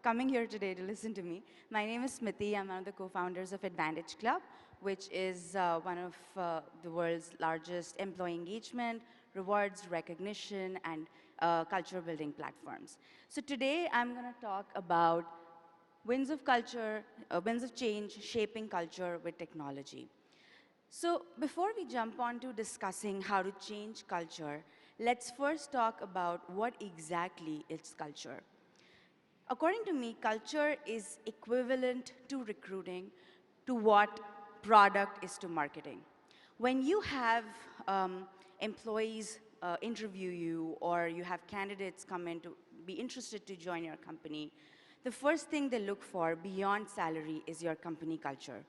coming here today to listen to me. My name is Smiti. I'm one of the co-founders of Advantage Club, which is one of the world's largest employee engagement, rewards, recognition, and culture building platforms. So today I'm going to talk about winds of culture, winds of change, shaping culture with technology. So before we jump on to discussing how to change culture, let's first talk about what exactly is culture. According to me, culture is equivalent to recruiting to what product is to marketing. When you have employees interview you or you have candidates come in to be interested to join your company, the first thing they look for beyond salary is your company culture.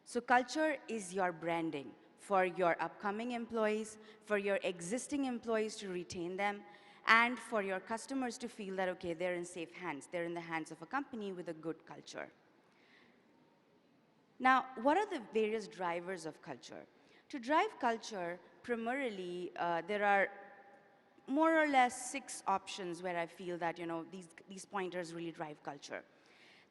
So culture is your branding for your upcoming employees, for your existing employees to retain them, and for your customers to feel that, okay, they're in safe hands. They're in the hands of a company with a good culture. Now, what are the various drivers of culture? To drive culture, primarily, there are more or less 6 options where I feel that these pointers really drive culture.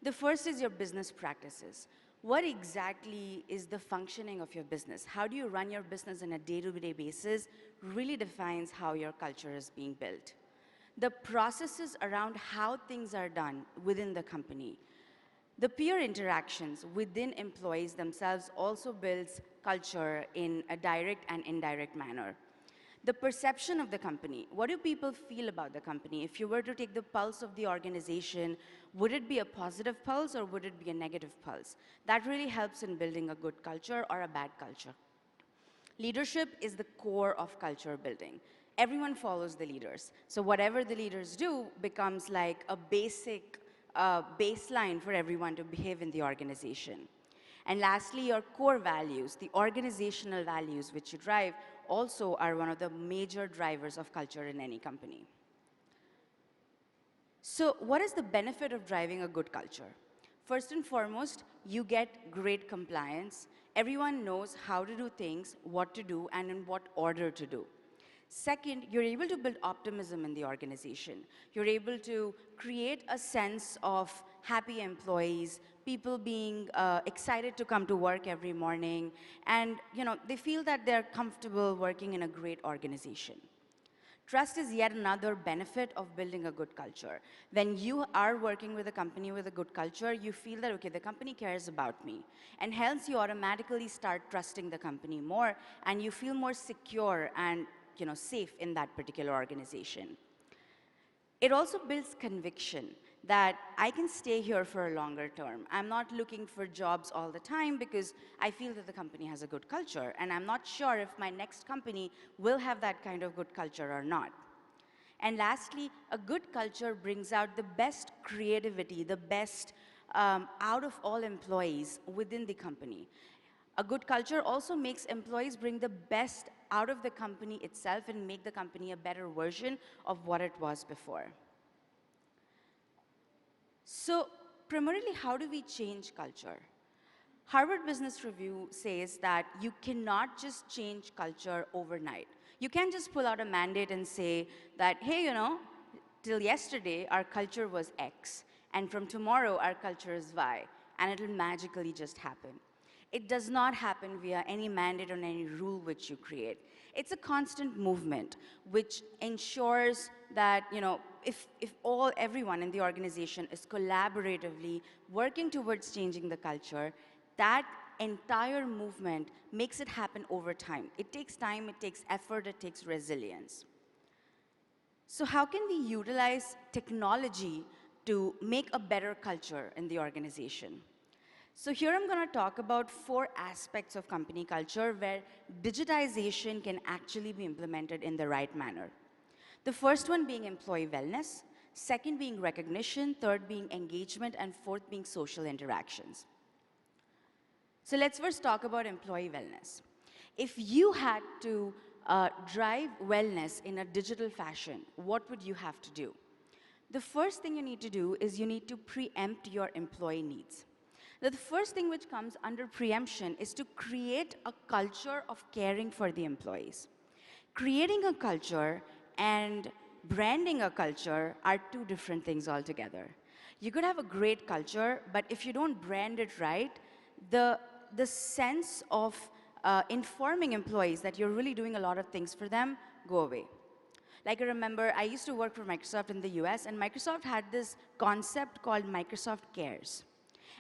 The first is your business practices. What exactly is the functioning of your business? How do you run your business on a day-to-day basis really defines how your culture is being built. The processes around how things are done within the company. The peer interactions within employees themselves also builds culture in a direct and indirect manner. The perception of the company. What do people feel about the company? If you were to take the pulse of the organization, would it be a positive pulse or would it be a negative pulse? That really helps in building a good culture or a bad culture. Leadership is the core of culture building. Everyone follows the leaders. So whatever the leaders do becomes like a basic baseline for everyone to behave in the organization. And lastly, your core values, the organizational values which you drive, also are one of the major drivers of culture in any company. So what is the benefit of driving a good culture? First and foremost, you get great compliance. Everyone knows how to do things, what to do, and in what order to do. Second, you're able to build optimism in the organization. You're able to create a sense of happy employees, people being excited to come to work every morning, and they feel that they're comfortable working in a great organization. Trust is yet another benefit of building a good culture. When you are working with a company with a good culture, you feel that, okay, the company cares about me. And hence, you automatically start trusting the company more, and you feel more secure and safe in that particular organization. It also builds conviction that I can stay here for a longer term. I'm not looking for jobs all the time because I feel that the company has a good culture, and I'm not sure if my next company will have that kind of good culture or not. And lastly, a good culture brings out the best creativity, the best out of all employees within the company. A good culture also makes employees bring the best out of the company itself and make the company a better version of what it was before. So primarily, how do we change culture? Harvard Business Review says that you cannot just change culture overnight. You can't just pull out a mandate and say that, hey, till yesterday, our culture was X, and from tomorrow, our culture is Y, and it'll magically just happen. It does not happen via any mandate or any rule which you create. It's a constant movement which ensures that, if everyone in the organization is collaboratively working towards changing the culture, that entire movement makes it happen over time. It takes time, it takes effort, it takes resilience. So how can we utilize technology to make a better culture in the organization? So here I'm going to talk about 4 aspects of company culture where digitization can actually be implemented in the right manner. The first one being employee wellness, second being recognition, third being engagement, and fourth being social interactions. So let's first talk about employee wellness. If you had to drive wellness in a digital fashion, what would you have to do? The first thing you need to do is you need to preempt your employee needs. The first thing which comes under preemption is to create a culture of caring for the employees. Creating a culture and branding a culture are 2 different things altogether. You could have a great culture, but if you don't brand it right, the, the sense of informing employees that you're really doing a lot of things for them go away. Like I remember, I used to work for Microsoft in the US, and Microsoft had this concept called Microsoft Cares.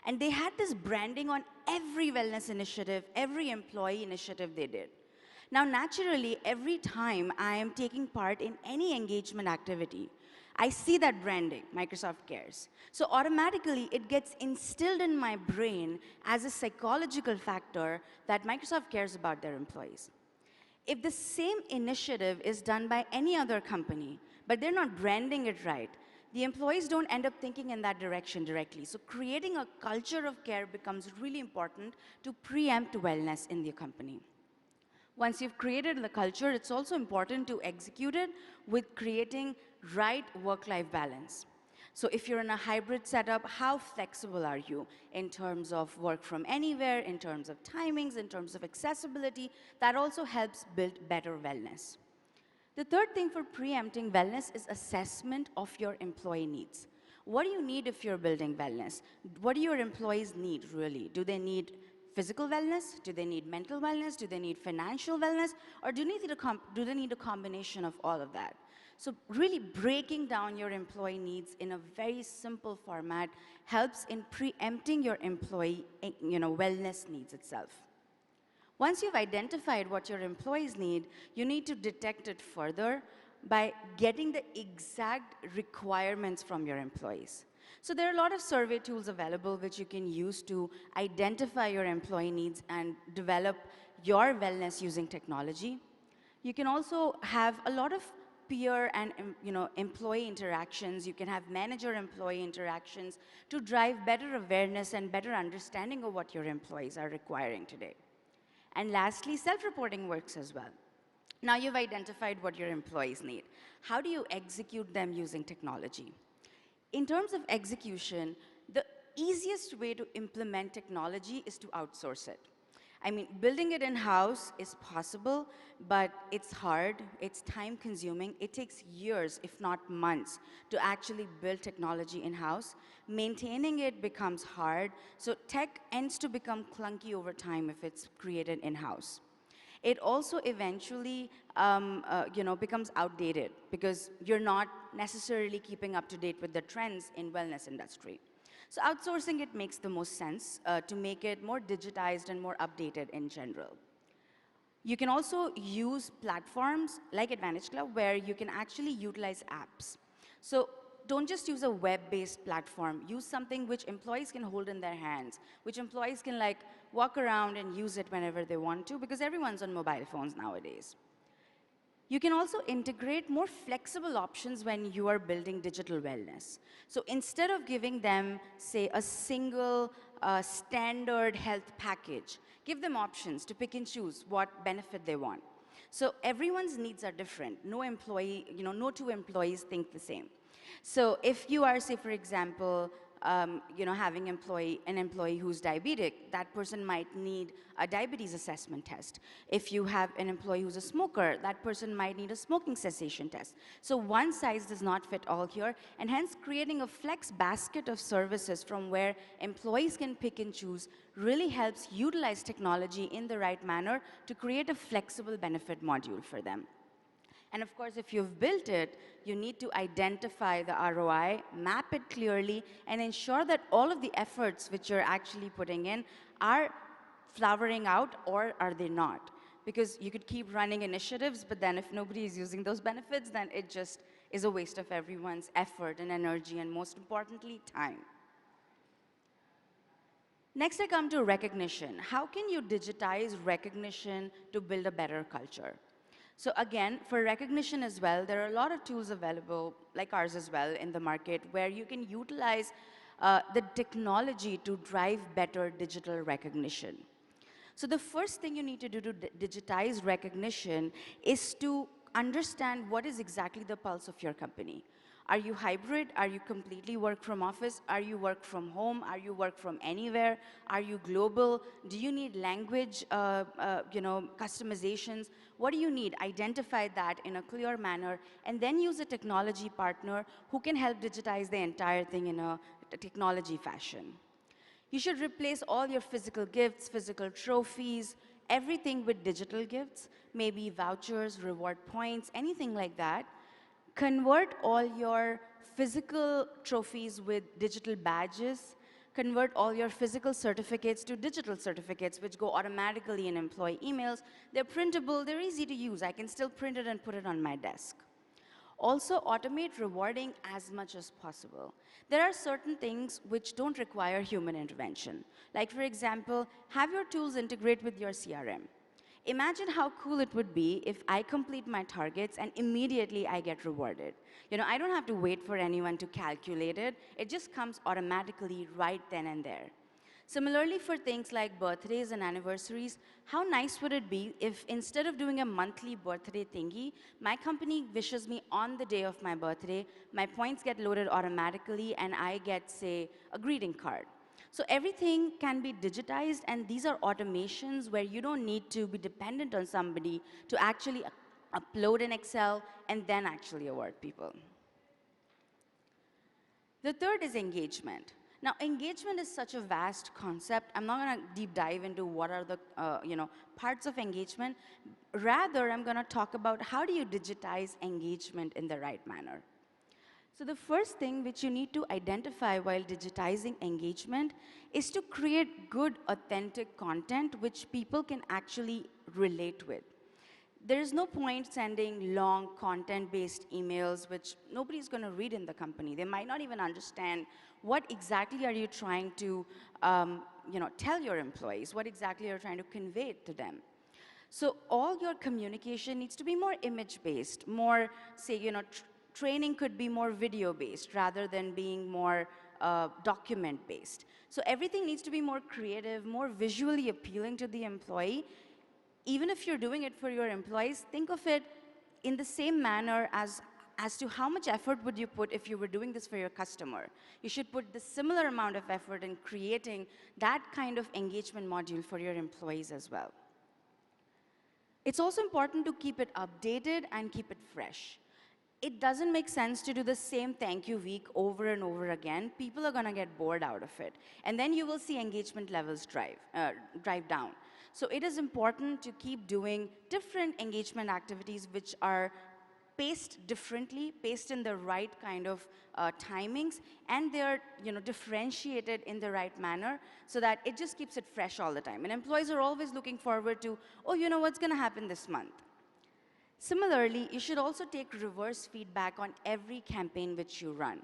And they had this branding on every wellness initiative, every employee initiative they did. Now, naturally, every time I am taking part in any engagement activity, I see that branding, Microsoft Cares. So automatically, it gets instilled in my brain as a psychological factor that Microsoft cares about their employees. If the same initiative is done by any other company, but they're not branding it right, the employees don't end up thinking in that direction directly. So creating a culture of care becomes really important to preempt wellness in the company. Once you've created the culture, it's also important to execute it with creating right work-life balance. So if you're in a hybrid setup, how flexible are you in terms of work from anywhere, in terms of timings, in terms of accessibility? That also helps build better wellness. The third thing for preempting wellness is assessment of your employee needs. What do you need if you're building wellness? What do your employees need, really? Do they need physical wellness? Do they need mental wellness? Do they need financial wellness? Or do they need a combination of all of that? So really breaking down your employee needs in a very simple format helps in preempting your employee wellness needs itself. Once you've identified what your employees need, you need to detect it further by getting the exact requirements from your employees. So there are a lot of survey tools available which you can use to identify your employee needs and develop your wellness using technology. You can also have a lot of peer and employee interactions. You can have manager-employee interactions to drive better awareness and better understanding of what your employees are requiring today. And lastly, self-reporting works as well. Now you've identified what your employees need. How do you execute them using technology? In terms of execution, the easiest way to implement technology is to outsource it. I mean, building it in-house is possible, but it's hard, it's time-consuming. It takes years, if not months, to actually build technology in-house. Maintaining it becomes hard, so tech ends to become clunky over time if it's created in-house. It also eventually becomes outdated because you're not necessarily keeping up to date with the trends in wellness industry. So outsourcing it makes the most sense to make it more digitized and more updated in general. You can also use platforms like Advantage Club where you can actually utilize apps. So don't just use a web-based platform. Use something which employees can hold in their hands, which employees can walk around and use it whenever they want to, because everyone's on mobile phones nowadays. You can also integrate more flexible options when you are building digital wellness. So instead of giving them, say, a single standard health package, give them options to pick and choose what benefit they want. So everyone's needs are different. No employee, no two employees think the same. So if you are, say, for example, having an employee who's diabetic, that person might need a diabetes assessment test. If you have an employee who's a smoker, that person might need a smoking cessation test. So one size does not fit all here, and hence creating a flex basket of services from where employees can pick and choose really helps utilize technology in the right manner to create a flexible benefit module for them. And of course, if you've built it, you need to identify the ROI, map it clearly, and ensure that all of the efforts which you're actually putting in are flowering out, or are they not? Because you could keep running initiatives, but then if nobody is using those benefits, then it just is a waste of everyone's effort and energy, and most importantly, time. Next, I come to recognition. How can you digitize recognition to build a better culture? So again, for recognition as well, there are a lot of tools available, like ours as well, in the market, where you can utilize the technology to drive better digital recognition. So the first thing you need to do to digitize recognition is to understand what is exactly the pulse of your company. Are you hybrid? Are you completely work from office? Are you work from home? Are you work from anywhere? Are you global? Do you need language, customizations? What do you need? Identify that in a clear manner, and then use a technology partner who can help digitize the entire thing in a technology fashion. You should replace all your physical gifts, physical trophies, everything with digital gifts, maybe vouchers, reward points, anything like that. Convert all your physical trophies with digital badges. Convert all your physical certificates to digital certificates, which go automatically in employee emails. They're printable, they're easy to use. I can still print it and put it on my desk. Also, automate rewarding as much as possible. There are certain things which don't require human intervention. Like, for example, have your tools integrate with your CRM. Imagine how cool it would be if I complete my targets and immediately I get rewarded. I don't have to wait for anyone to calculate it. It just comes automatically right then and there. Similarly, for things like birthdays and anniversaries, how nice would it be if instead of doing a monthly birthday thingy, my company wishes me on the day of my birthday, my points get loaded automatically, and I get, say, a greeting card. So everything can be digitized, and these are automations where you don't need to be dependent on somebody to actually upload in Excel and then actually award people. The third is engagement. Now, engagement is such a vast concept. I'm not going to deep dive into what are the parts of engagement. Rather, I'm going to talk about how do you digitize engagement in the right manner. So the first thing which you need to identify while digitizing engagement is to create good, authentic content which people can actually relate with. There is no point sending long content-based emails which nobody's going to read in the company. They might not even understand what exactly are you trying to tell your employees, what exactly are you trying to convey to them. So all your communication needs to be more image-based, more, say, training could be more video-based rather than being more document-based. So everything needs to be more creative, more visually appealing to the employee. Even if you're doing it for your employees, think of it in the same manner as to how much effort would you put if you were doing this for your customer. You should put the similar amount of effort in creating that kind of engagement module for your employees as well. It's also important to keep it updated and keep it fresh. It doesn't make sense to do the same thank you week over and over again. People are going to get bored out of it. And then you will see engagement levels drive down. So it is important to keep doing different engagement activities which are paced differently, paced in the right kind of timings, and they're differentiated in the right manner so that it just keeps it fresh all the time. And employees are always looking forward to, oh, what's going to happen this month? Similarly, you should also take reverse feedback on every campaign which you run.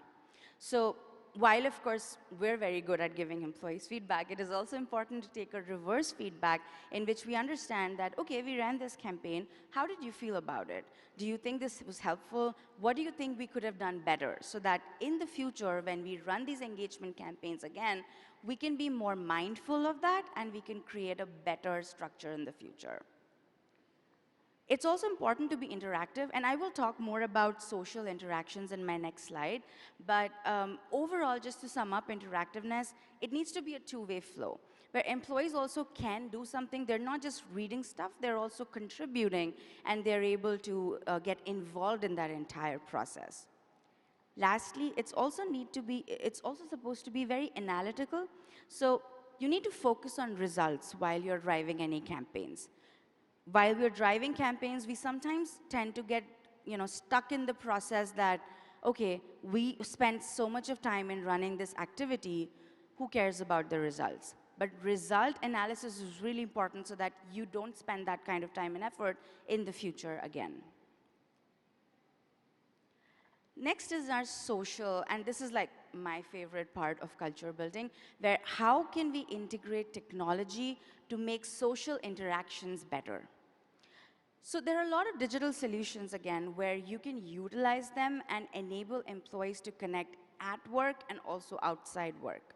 So while, of course, we're very good at giving employees feedback, it is also important to take a reverse feedback in which we understand that, okay, we ran this campaign. How did you feel about it? Do you think this was helpful? What do you think we could have done better? So that in the future, when we run these engagement campaigns again, we can be more mindful of that and we can create a better structure in the future. It's also important to be interactive, and I will talk more about social interactions in my next slide. But overall, just to sum up interactiveness, it needs to be a two-way flow, where employees also can do something. They're not just reading stuff, they're also contributing, and they're able to get involved in that entire process. Lastly, it's also supposed to be very analytical. So you need to focus on results while you're driving any campaigns. While we're driving campaigns, we sometimes tend to get stuck in the process that, okay, we spent so much of time in running this activity, who cares about the results? But result analysis is really important so that you don't spend that kind of time and effort in the future again. Next is our social, and this is like my favorite part of culture building, where how can we integrate technology to make social interactions better? So there are a lot of digital solutions, again, where you can utilize them and enable employees to connect at work and also outside work.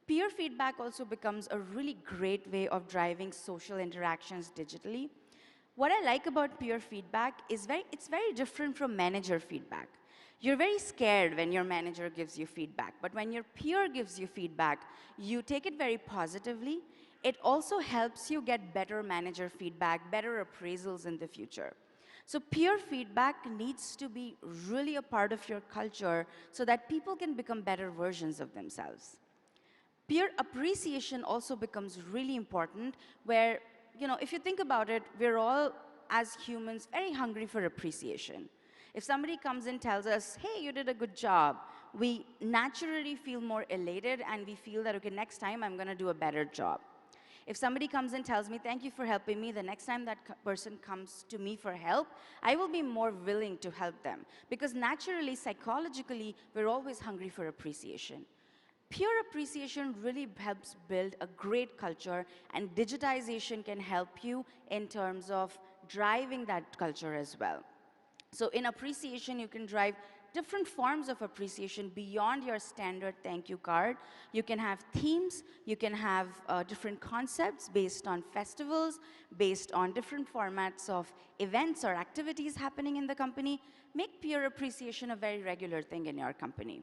Peer feedback also becomes a really great way of driving social interactions digitally. What I like about peer feedback is it's very different from manager feedback. You're very scared when your manager gives you feedback, but when your peer gives you feedback, you take it very positively. It also helps you get better manager feedback, better appraisals in the future. So peer feedback needs to be really a part of your culture so that people can become better versions of themselves. Peer appreciation also becomes really important where, if you think about it, we're all, as humans, very hungry for appreciation. If somebody comes and tells us, hey, you did a good job, we naturally feel more elated and we feel that, okay, next time I'm going to do a better job. If somebody comes and tells me, thank you for helping me, the next time that person comes to me for help, I will be more willing to help them. Because naturally, psychologically, we're always hungry for appreciation. Peer appreciation really helps build a great culture, and digitization can help you in terms of driving that culture as well. So in appreciation, you can drive different forms of appreciation beyond your standard thank you card. You can have themes, you can have different concepts based on festivals, based on different formats of events or activities happening in the company. Make peer appreciation a very regular thing in your company.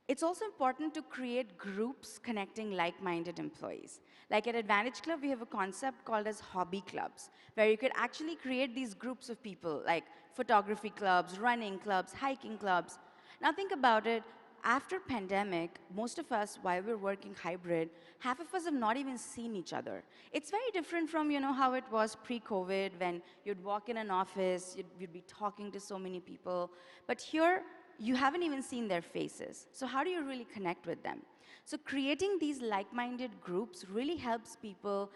It's also important to create groups connecting like-minded employees. Like at Advantage Club, we have a concept called as hobby clubs, where you could actually create these groups of people, like photography clubs, running clubs, hiking clubs. Now think about it, after pandemic, most of us, while we're working hybrid, half of us have not even seen each other. It's very different from, how it was pre-COVID, when you'd walk in an office, you'd be talking to so many people. But here, you haven't even seen their faces. So how do you really connect with them? So creating these like-minded groups really helps people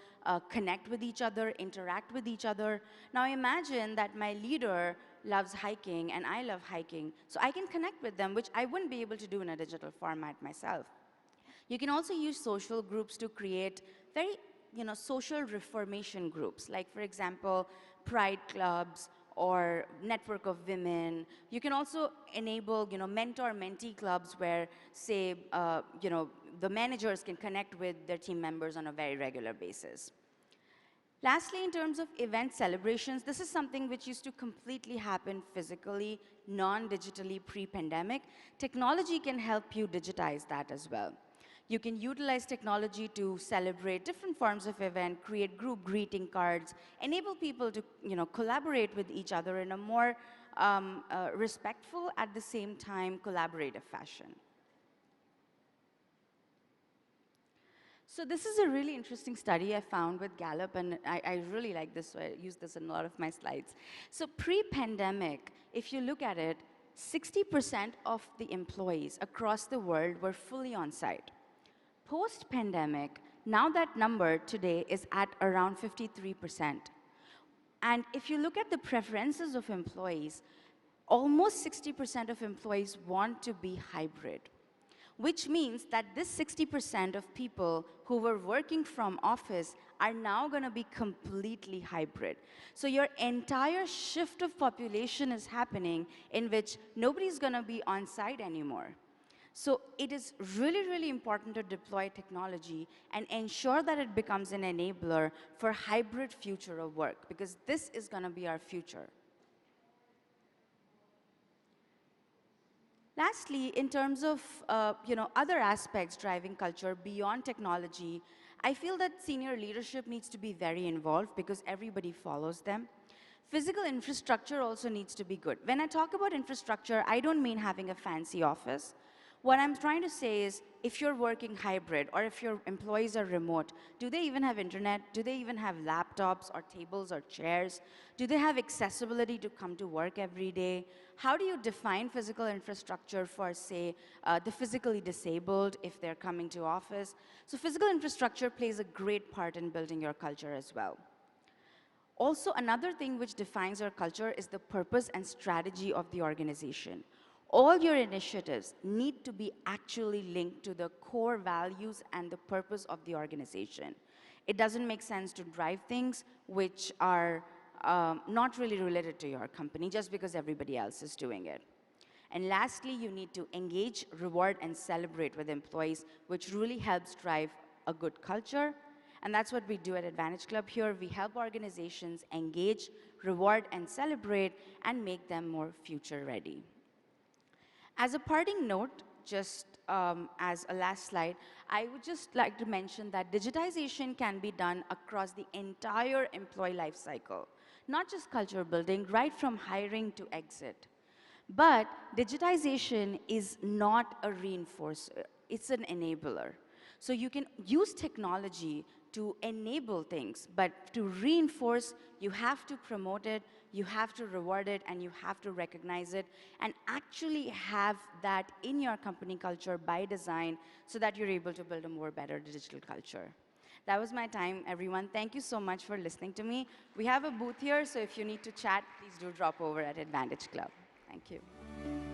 connect with each other, interact with each other. Now imagine that my leader loves hiking and I love hiking, so I can connect with them, which I wouldn't be able to do in a digital format myself. You can also use social groups to create very, social reformation groups, like for example, pride clubs or network of women. You can also enable, mentor-mentee clubs where, say, the managers can connect with their team members on a very regular basis. Lastly, in terms of event celebrations, this is something which used to completely happen physically, non-digitally pre-pandemic. Technology can help you digitize that as well. You can utilize technology to celebrate different forms of event, create group greeting cards, enable people to collaborate with each other in a more respectful, at the same time, collaborative fashion. So this is a really interesting study I found with Gallup, and I really like this, so I use this in a lot of my slides. So pre-pandemic, if you look at it, 60% of the employees across the world were fully on-site. Post-pandemic, now that number today is at around 53%. And if you look at the preferences of employees, almost 60% of employees want to be hybrid, which means that this 60% of people who were working from office are now going to be completely hybrid. So your entire shift of population is happening in which nobody's going to be on site anymore. So it is really, really important to deploy technology and ensure that it becomes an enabler for hybrid future of work, because this is going to be our future. Lastly, in terms of other aspects driving culture beyond technology, I feel that senior leadership needs to be very involved because everybody follows them. Physical infrastructure also needs to be good. When I talk about infrastructure, I don't mean having a fancy office. What I'm trying to say is, if you're working hybrid or if your employees are remote, do they even have internet? Do they even have laptops or tables or chairs? Do they have accessibility to come to work every day? How do you define physical infrastructure for, say, the physically disabled if they're coming to office? So physical infrastructure plays a great part in building your culture as well. Also, another thing which defines our culture is the purpose and strategy of the organization. All your initiatives need to be actually linked to the core values and the purpose of the organization. It doesn't make sense to drive things which are not really related to your company just because everybody else is doing it. And lastly, you need to engage, reward, and celebrate with employees, which really helps drive a good culture. And that's what we do at Advantage Club here. We help organizations engage, reward, and celebrate, and make them more future ready. As a parting note, just as a last slide, I would just like to mention that digitization can be done across the entire employee life cycle, not just culture building, right from hiring to exit. But digitization is not a reinforcer, it's an enabler. So you can use technology to enable things, but to reinforce, you have to promote it, you have to reward it, and you have to recognize it, and actually have that in your company culture by design so that you're able to build a more better digital culture. That was my time, everyone. Thank you so much for listening to me. We have a booth here, so if you need to chat, please do drop over at Advantage Club. Thank you.